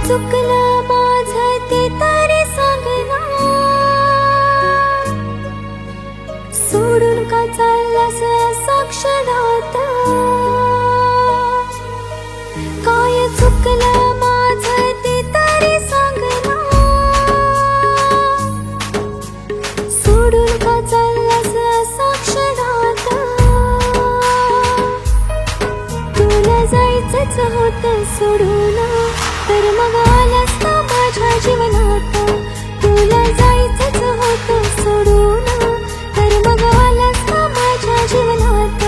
चुकलं माझं ते तरी सांग ना, सोडून का चाललास साक्षात? काय चुकलं माझं ते तरी सांग ना, सोडून का चाललास साक्षात? तुला जायचंच होतं सोडून, तर मग आलास का माझ्या जीवनात? तुला जायचंच होतं सोडून, तर मग आलास का माझ्या जीवनात?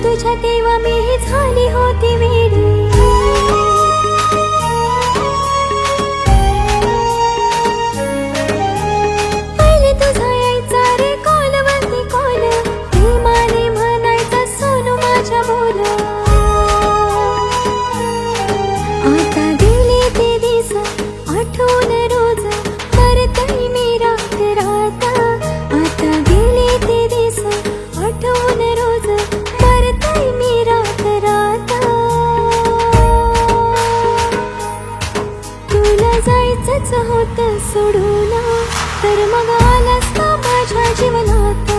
तुझ्या तेव्हा मी झाली होती वेडी, पहिले तुझा यायचा रे कॉल वरती कॉल, प्रेमाने म्हणायचा सोनू माझ्या बोल. आता गेले ते दिवस आठवून रोज करतोय मी रात रात. आता गेले ते दिवस आठवून रोज मी रात रात. तुला जायचंच होतं सोडून, तर मग आलास का माझ्या जीवनात?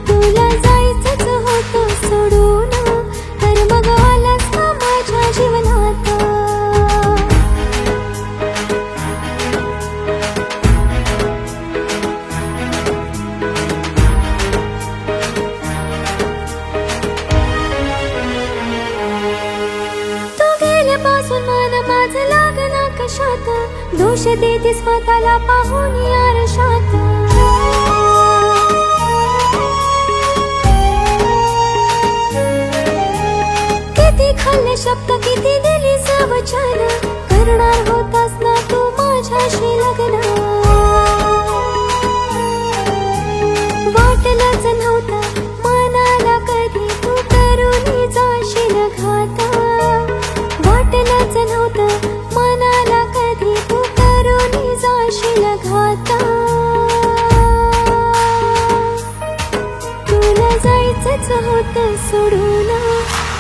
तुला जायचंच होतं सोडून, तर मग आलास का माझ्या जीवनात? मन माझं लागना कशात, दोष देते स्वतःला पाहून आरशात. किती खाल्ले शब्द किती दिली वचन, करणार होतास ना तू माझ्याशी लग्न. वाटलंच नव्हतं मनाला कधी तू करून जाशील घात. वाटलंच नव्हतं मनाला कधी तू करून जाशील घात. तुला जायचंच होतं सोडून,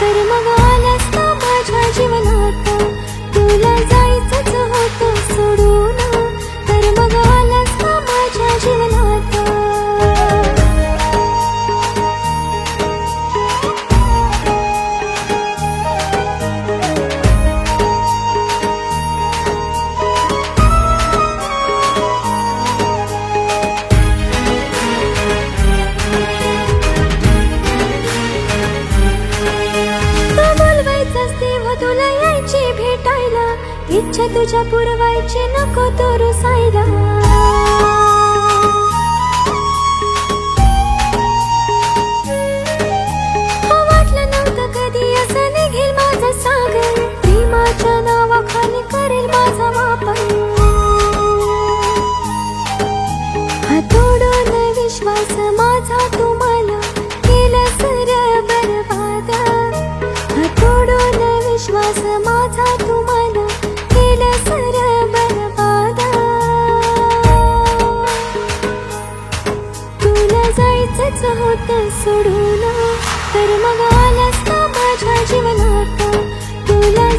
तर मग आलास का माझ्या जीवनात? तुला जायचंच होतं सोडून, तर मग आलास का माझ्या जीवनात? तुला यायची भेटायला, इच्छा तुझ्या पुरवायची नको तो रुसायला. वाटलं नव्हतं कधी असं निघेल माझा सागर, प्रेमाच्या नावाखाली करेल माझा वापर. हा तोडून विश्वास माझा तुम्हाला केलं सर बरबाद. हा तोडून विश्वास माझा तुम्हाला केलं सर बरबाद. तुला जायचंच होतं सोडून, तर मग आलास का माझ्या जीवनात? तुला